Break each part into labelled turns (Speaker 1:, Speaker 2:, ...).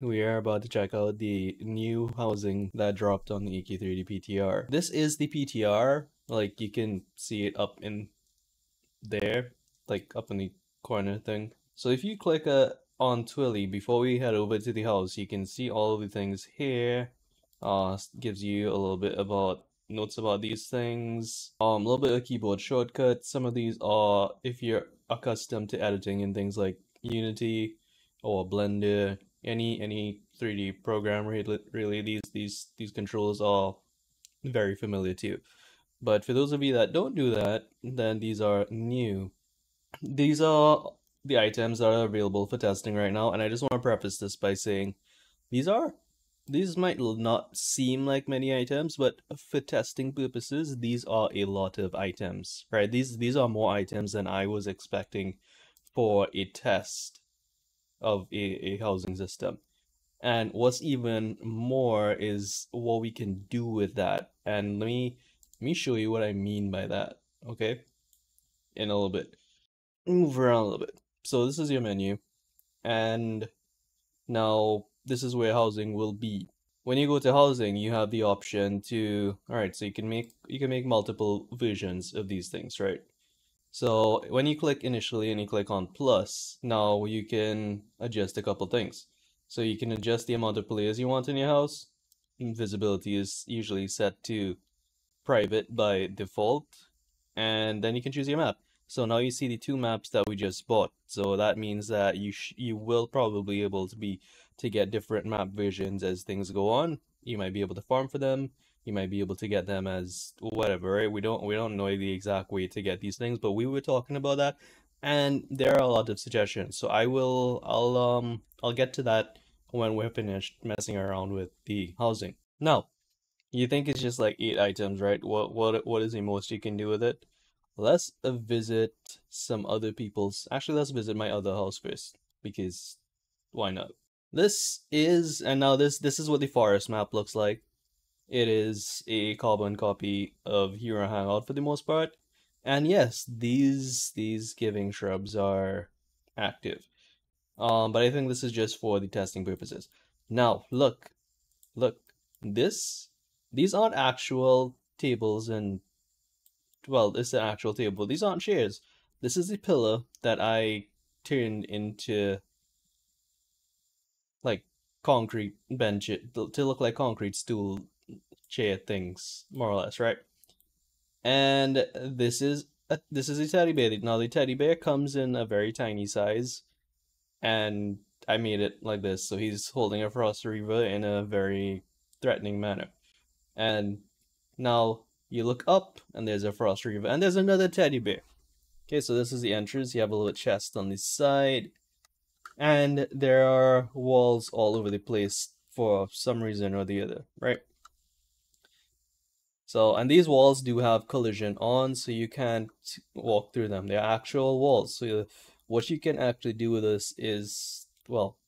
Speaker 1: We are about to check out the new housing that dropped on the AQ3D PTR. This is the PTR, like you can see it up in there, like up in the corner thing. So if you click on Twilly before we head over to the house, you can see all of the things here. Gives you a little bit about notes about these things. A little bit of keyboard shortcuts. Some of these are if you're accustomed to editing in things like Unity or Blender, any 3D program really these controls are very familiar to you. But for those of you that don't do that, then these are new. These are the items that are available for testing right now, and I just want to preface this by saying these are these might not seem like many items, but for testing purposes, these are a lot of items, right? These are more items than I was expecting for a test of a housing system. And what's even more is what we can do with that. And let me show you what I mean by that, okay? In a little bit. Move around a little bit. So this is your menu, and now this is where housing will be. When you go to housing, you have the option to, all right, so you can make multiple versions of these things, right? So when you click initially and you click on plus, now you can adjust a couple things. So you can adjust the amount of players you want in your house. Visibility is usually set to private by default, and then you can choose your map. So now you see the two maps that we just bought. So that means that you will probably be able to get different map versions as things go on. You might be able to farm for them. You might be able to get them as whatever, right? We don't know the exact way to get these things, but we were talking about that, and there are a lot of suggestions. So I'll get to that when we're finished messing around with the housing. Now, you think it's just like 8 items, right? What is the most you can do with it? Let's visit some other people's. Actually, let's visit my other house first because why not? This is and now this is what the forest map looks like. It is a carbon copy of Hero Hangout for the most part. And yes, these giving shrubs are active. But I think this is just for the testing purposes. Now, look, this these aren't actual tables and well, it's an actual table. These aren't chairs. This is the pillar that I turned into like concrete bench to look like concrete stool chair things, more or less, right? And this is a teddy bear. Now the teddy bear comes in a very tiny size, and I made it like this, so he's holding a frost reaver in a very threatening manner. And now you look up, and there's a frost reaver, and there's another teddy bear. Okay, so this is the entrance. You have a little chest on this side, and there are walls all over the place for some reason or the other, right? So, and these walls do have collision on, so you can't walk through them. They're actual walls. So what you can actually do with this is, well,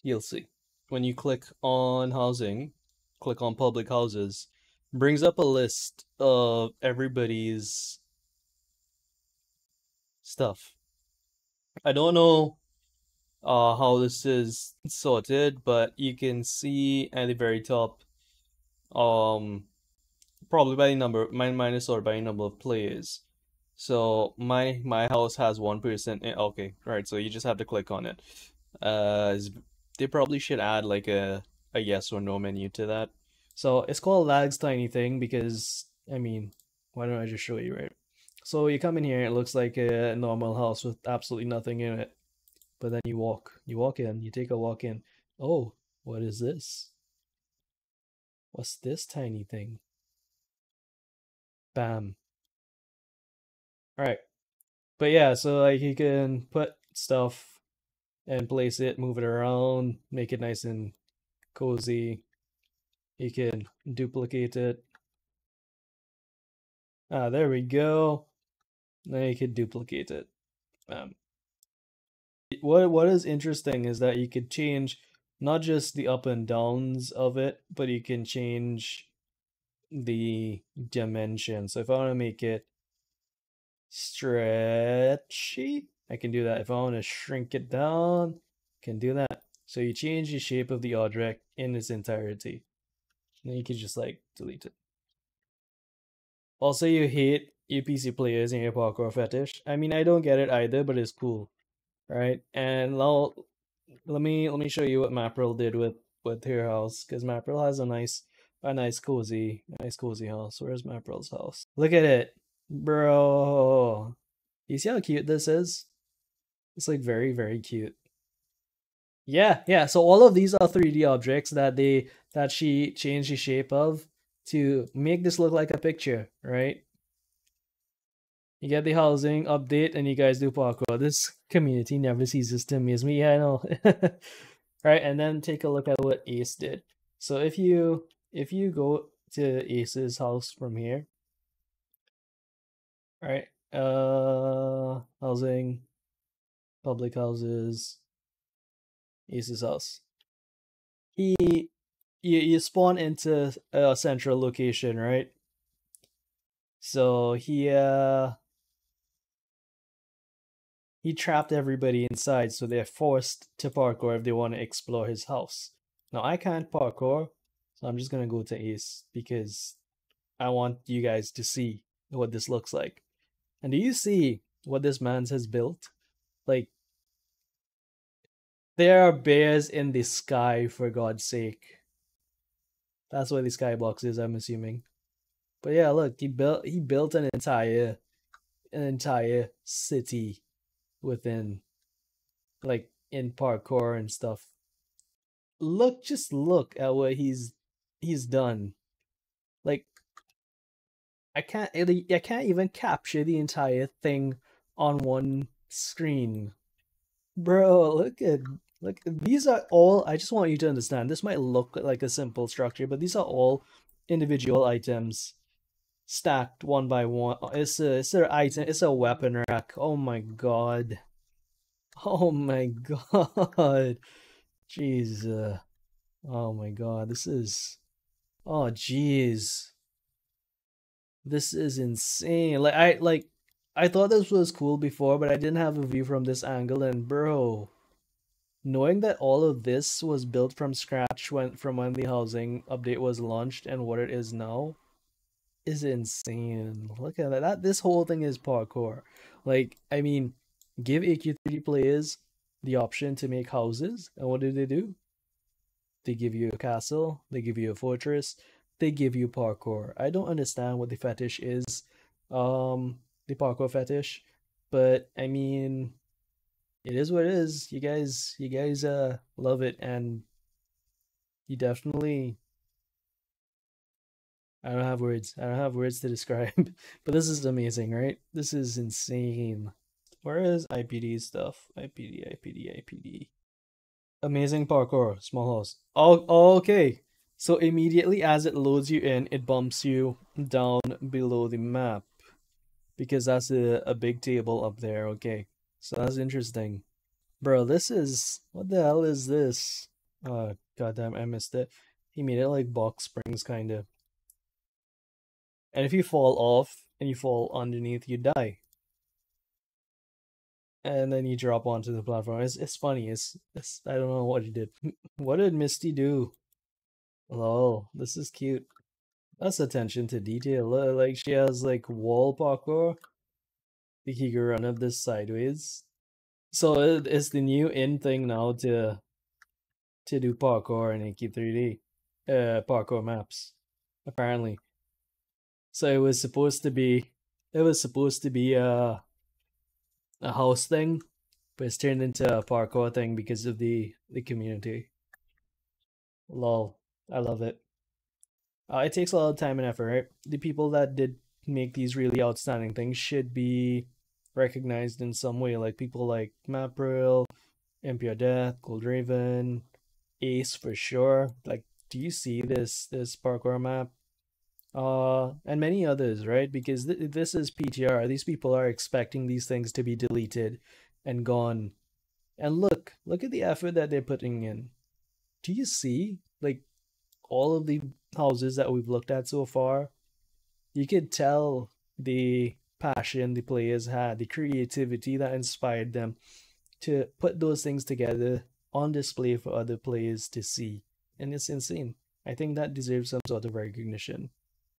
Speaker 1: you'll see. When you click on housing, click on public houses, brings up a list of everybody's stuff. I don't know how this is sorted, but you can see at the very top, probably by the number, mine is sorted by the number of players. So my house has one person. Okay, right. So you just have to click on it. They probably should add like a yes or no menu to that. So it's called Lag's Tiny Thing because I mean, why don't I just show you, right? So you come in here, it looks like a normal house with absolutely nothing in it. But then you walk in, you take a walk in. Oh, what is this? What's this tiny thing? Bam. All right. But yeah, so like you can put stuff and place it, move it around, make it nice and cozy. You can duplicate it. Ah, there we go. Now you can duplicate it. What is interesting is that you could change not just the up and downs of it, but you can change the dimension. So if I want to make it stretchy, I can do that. If I want to shrink it down, I can do that. So you change the shape of the object in its entirety. Then you can just like delete it. Also, you hate you PC players and your parkour fetish. I mean, I don't get it either, but it's cool, right? And now let me show you what Mapril did with her house, because Mapril has a nice cozy house. Where's Mapril's house? Look at it, bro. You see how cute this is? It's like very, very cute. Yeah, yeah. So all of these are 3D objects that she changed the shape of to make this look like a picture, right? You get the housing update and you guys do parkour. This community never ceases to amaze me. Yeah, I know. Right, and then take a look at what Ace did. So if you go to Ace's house from here, right? Housing, public houses, Ace's house. You spawn into a central location, right? So he trapped everybody inside, so they're forced to parkour if they want to explore his house. Now I can't parkour, so I'm just gonna go to Ace because I want you guys to see what this looks like. And do you see what this man has built? Like, there are bears in the sky, for God's sake. That's why the skybox is, I'm assuming. But yeah, look, he built an entire city within, like, in parkour and stuff. Just look at what he's done. Like, I can't even capture the entire thing on one screen. Bro, look, these are all, I just want you to understand, this might look like a simple structure, but these are all individual items stacked one by one. It's a weapon rack. Oh my god. Oh my god. Jeez. Oh my god. Oh jeez. This is insane. I thought this was cool before, but I didn't have a view from this angle, and bro, knowing that all of this was built from scratch when the housing update was launched and what it is now is insane. Look at that. This whole thing is parkour. Like, I mean, give AQ3D players the option to make houses, and what do? They give you a castle, they give you a fortress, they give you parkour. I don't understand what the fetish is, the parkour fetish, but I mean, it is what it is. You guys love it, and you definitely. I don't have words. I don't have words to describe, but this is amazing, right? This is insane. Where is IPD stuff? IPD. Amazing parkour, small house. Oh, okay. So immediately as it loads you in, it bumps you down below the map because that's a big table up there. Okay, so that's interesting. Bro, this is, what the hell is this? Goddamn, I missed it. He made it like box springs, kind of. And if you fall off and you fall underneath, you die. And then you drop onto the platform. It's funny. It's I don't know what he did. What did Misty do? Lol, this is cute. That's attention to detail. Like, she has like wall parkour. Think you can run up this sideways. So it's the new in thing now to do parkour in AQ3D, parkour maps, apparently. So it was supposed to be a house thing, but it's turned into a parkour thing because of the community. Lol, I love it. It takes a lot of time and effort, right? The people that did make these really outstanding things should be recognized in some way, like people like Mapril, Impure Death, Gold Raven, Ace for sure. Like, do you see this parkour map? And many others, right? Because this is PTR. These people are expecting these things to be deleted and gone. And look at the effort that they're putting in. Do you see, like, all of the houses that we've looked at so far? You could tell the passion the players had, the creativity that inspired them to put those things together on display for other players to see. And it's insane. I think that deserves some sort of recognition.